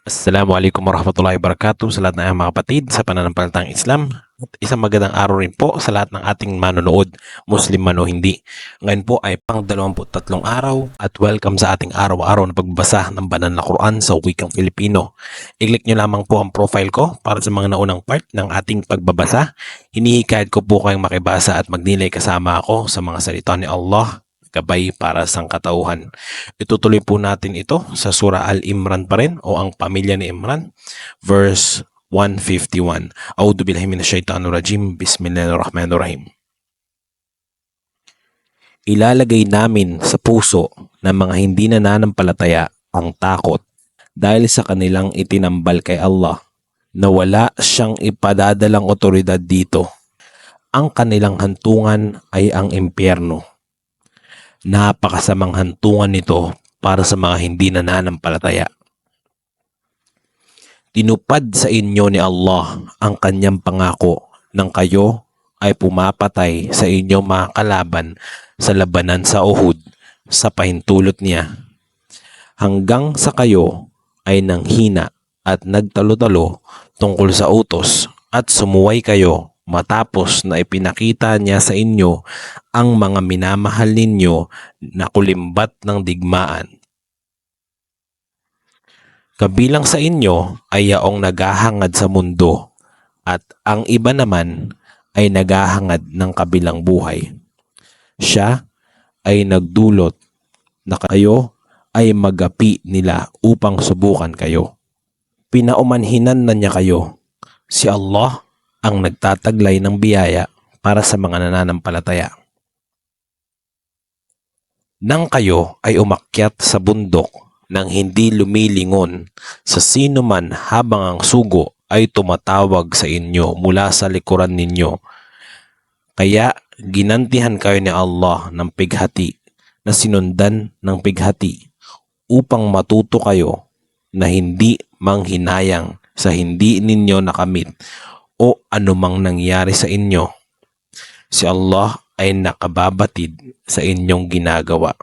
Assalamualaikum warahmatullahi wabarakatuh sa lahat ng mga kapatid sa pananampalatayang Islam at isang magandang araw rin po sa lahat ng ating manonood, Muslim man o hindi. Ngayon po ay pang 23 araw at welcome sa ating araw-araw na pagbabasa ng banal na Quran sa wikang Filipino. I-click nyo lamang po ang profile ko para sa mga naunang part ng ating pagbabasa. Hinihikayat ko po kayong makibasa at magnilay kasama ako sa mga salita ni Allah, gabay para sa katauhan. Itutuloy po natin ito sa Surah Al-Imran pa rin o ang pamilya ni Imran, verse 151. A'udhu billahi minasyaitanir rajim. Bismillahirrahmanirrahim. Ilalagay namin sa puso ng mga hindi nananampalataya ang takot dahil sa kanilang itinambal kay Allah na wala siyang ipadadalang otoridad dito. Ang kanilang hantungan ay ang impyerno. Napakasamang hantungan nito para sa mga hindi nananampalataya. Tinupad sa inyo ni Allah ang kanyang pangako nang kayo ay pumapatay sa inyong mga kalaban sa labanan sa Uhud sa pahintulot niya. Hanggang sa kayo ay nanghina at nagtalo-talo tungkol sa utos at sumuway kayo matapos na ipinakita niya sa inyo ang mga minamahal ninyo na kulimbat ng digmaan. Kabilang sa inyo ay yaong naghahangad sa mundo at ang iba naman ay naghahangad ng kabilang buhay. Siya ay nagdulot na kayo ay magapi nila upang subukan kayo. Pinaumanhinan na niya kayo. Si Allah ang nagtataglay ng biyaya para sa mga nananampalataya. Nang kayo ay umakyat sa bundok nang hindi lumilingon sa sino man habang ang sugo ay tumatawag sa inyo mula sa likuran ninyo. Kaya ginantihan kayo ni Allah ng pighati na sinundan ng pighati upang matuto kayo na hindi manghinayang sa hindi ninyo nakamit o anumang nangyari sa inyo. Si Allah ay nakababatid sa inyong ginagawa.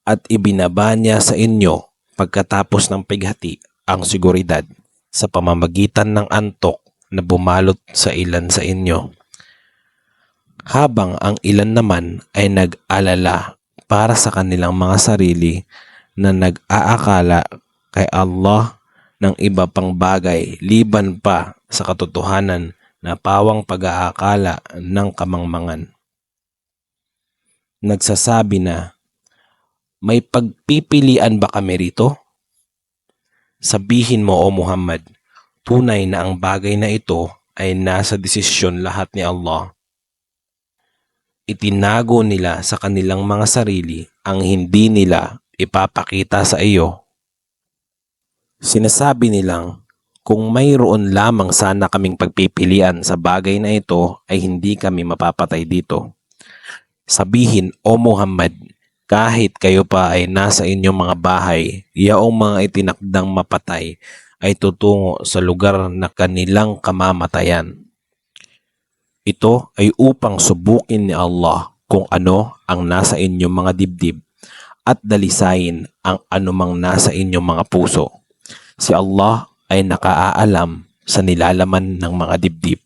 At ibinaba niya sa inyo pagkatapos ng pighati ang seguridad sa pamamagitan ng antok na bumalot sa ilan sa inyo. Habang ang ilan naman ay nag-alala para sa kanilang mga sarili na nag-aakala kay Allah ng iba pang bagay liban pa sa katotohanan na pawang pag-aakala ng kamangmangan. Nagsasabi na, may pagpipilian ba kami rito? Sabihin mo o Muhammad, tunay na ang bagay na ito ay nasa desisyon lahat ni Allah. Itinago nila sa kanilang mga sarili ang hindi nila ipapakita sa iyo. Sinasabi nilang, kung mayroon lamang sana kaming pagpipilian sa bagay na ito ay hindi kami mapapatay dito. Sabihin o Muhammad, kahit kayo pa ay nasa inyong mga bahay, yaong mga itinakdang mapatay ay tutungo sa lugar na kanilang kamamatayan. Ito ay upang subukin ni Allah kung ano ang nasa inyong mga dibdib at dalisayin ang anumang nasa inyong mga puso. Si Allah ay nakaaalam sa nilalaman ng mga dibdib.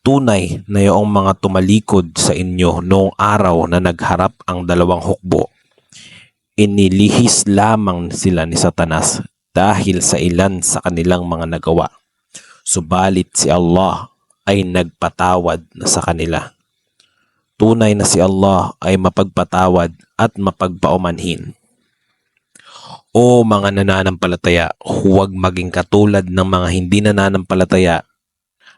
Tunay na iyong mga tumalikod sa inyo noong araw na nagharap ang dalawang hukbo. Inilihis lamang sila ni Satanas dahil sa ilan sa kanilang mga nagawa. Subalit si Allah ay nagpatawad na sa kanila. Tunay na si Allah ay mapagpatawad at mapagpaumanhin. O mga nananampalataya, huwag maging katulad ng mga hindi nananampalataya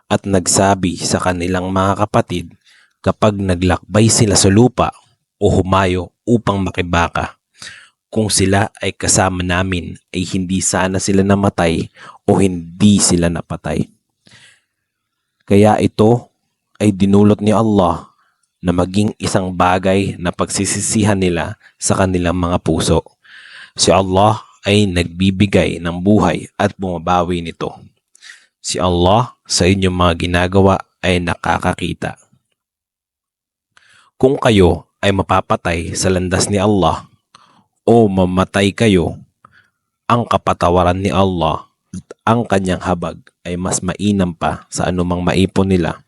at nagsabi sa kanilang mga kapatid kapag naglakbay sila sa lupa o humayo upang makibaka. Kung sila ay kasama namin ay hindi sana sila namatay o hindi sila napatay. Kaya ito ay dinulot ni Allah na maging isang bagay na pagsisisihan nila sa kanilang mga puso. Si Allah ay nagbibigay ng buhay at bumabawi nito. Si Allah sa inyong mga ginagawa ay nakakakita. Kung kayo ay mapapatay sa landas ni Allah o mamatay kayo, ang kapatawaran ni Allah at ang kanyang habag ay mas mainam pa sa anumang maipon nila.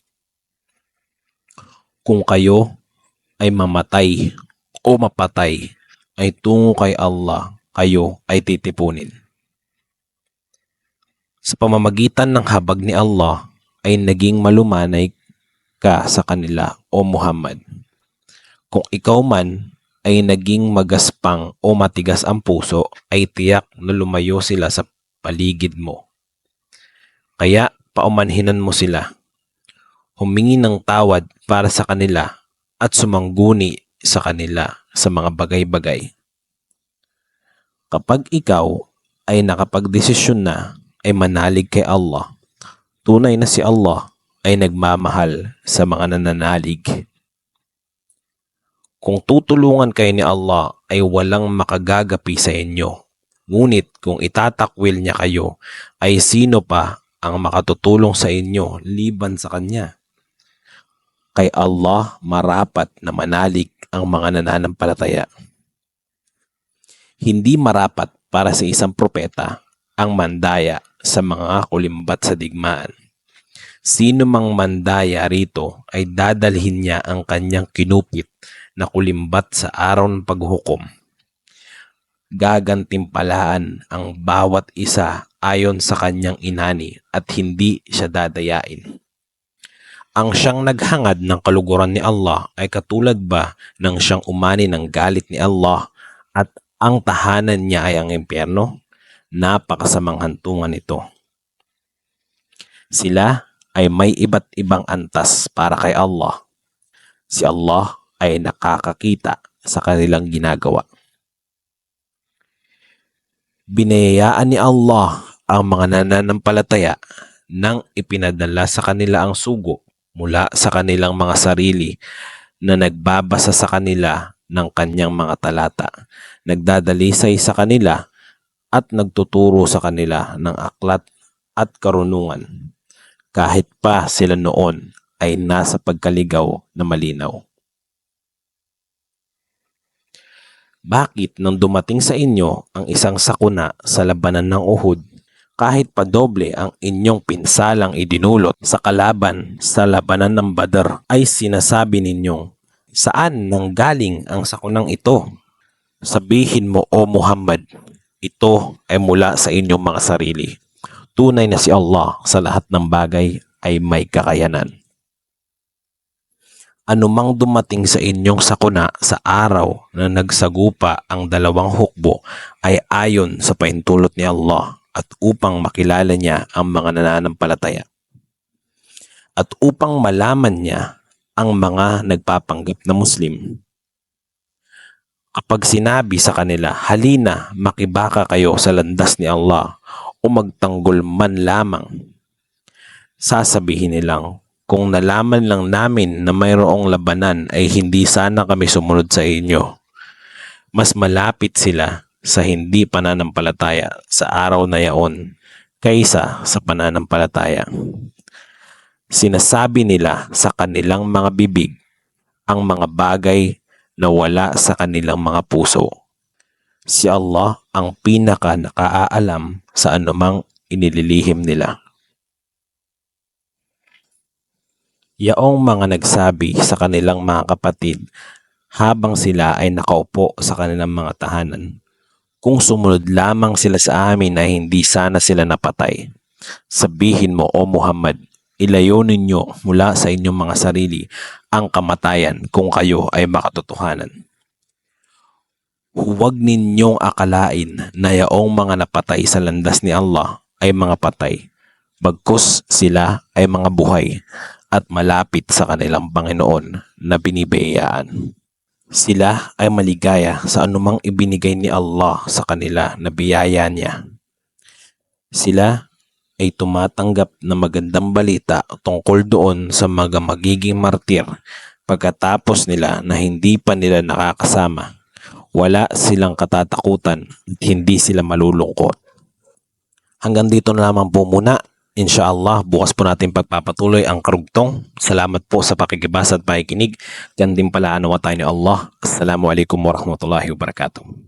Kung kayo ay mamatay o mapatay, ay tungo kay Allah kayo ay titipunin. Sa pamamagitan ng habag ni Allah ay naging malumanay ka sa kanila o Muhammad. Kung ikaw man ay naging magaspang o matigas ang puso, ay tiyak na lumayo sila sa paligid mo. Kaya paumanhinan mo sila, humingi ng tawad para sa kanila at sumangguni sa kanila sa mga bagay-bagay. Kapag ikaw ay nakapagdesisyon na, ay manalig kay Allah. Tunay na si Allah ay nagmamahal sa mga nananalig. Kung tutulungan kayo ni Allah ay walang makagagapi sa inyo. Ngunit kung itatakwil niya kayo, ay sino pa ang makatutulong sa inyo liban sa Kanya? Kay Allah marapat na manalig ang mga nananampalataya. Hindi marapat para sa isang propeta ang mandaya sa mga kulimbat sa digmaan. Sino mang mandaya rito ay dadalhin niya ang kanyang kinupit na kulimbat sa araw ng paghukom. Gagantimpalaan ang bawat isa ayon sa kanyang inani at hindi siya dadayain. Ang siyang naghangad ng kaluguran ni Allah ay katulad ba ng siyang umani ng galit ni Allah at ang tahanan niya ay ang impyerno? Napakasamang hantungan ito. Sila ay may iba't ibang antas para kay Allah. Si Allah ay nakakakita sa kanilang ginagawa. Binayaan ni Allah ang mga nananampalataya nang ipinadala sa kanila ang sugo mula sa kanilang mga sarili na nagbabasa sa kanila ng kanyang mga talata, nagdadalisay sa kanila at nagtuturo sa kanila ng aklat at karunungan, kahit pa sila noon ay nasa pagkaligaw na malinaw. Bakit nang dumating sa inyo ang isang sakuna sa labanan ng Uhud, kahit pa doble ang inyong pinsalang idinulot sa kalaban sa labanan ng Badr, ay sinasabi ninyong, saan nanggaling ang sakunang ito? Sabihin mo, O Muhammad, ito ay mula sa inyong mga sarili. Tunay na si Allah sa lahat ng bagay ay may kakayanan. Anumang dumating sa inyong sakuna sa araw na nagsagupa ang dalawang hukbo ay ayon sa paintulot ni Allah at upang makilala niya ang mga nananampalataya. At upang malaman niya ang mga nagpapanggap na Muslim. Kapag sinabi sa kanila, halina, makibaka kayo sa landas ni Allah o magtanggol man lamang, sasabihin nilang, kung nalaman lang namin na mayroong labanan ay hindi sana kami sumunod sa inyo. Mas malapit sila sa hindi pananampalataya sa araw na yaon kaysa sa pananampalataya. Sinasabi nila sa kanilang mga bibig ang mga bagay na wala sa kanilang mga puso. Si Allah ang pinaka nakaalam sa anumang inililihim nila. Yaong mga nagsabi sa kanilang mga kapatid habang sila ay nakaupo sa kanilang mga tahanan, kung sumunod lamang sila sa amin na hindi sana sila napatay. Sabihin mo, O Muhammad, ilayo ninyo mula sa inyong mga sarili ang kamatayan kung kayo ay makatotohanan. Huwag ninyong akalain na yaong mga napatay sa landas ni Allah ay mga patay, bagkus sila ay mga buhay at malapit sa kanilang Panginoon na binibiyayaan. Sila ay maligaya sa anumang ibinigay ni Allah sa kanila na biyaya niya. Sila ay tumatanggap ng magandang balita tungkol doon sa mga magiging martir pagkatapos nila na hindi pa nila nakakasama. Wala silang katatakutan at hindi sila malulungkot. Hanggang dito na lamang po muna. Insyaallah, bukas po natin pagpapatuloy ang karugtong. Salamat po sa pakikibasa at pakikinig. Diyan din pala nawa tayo ni Allah. Assalamualaikum warahmatullahi wabarakatuh.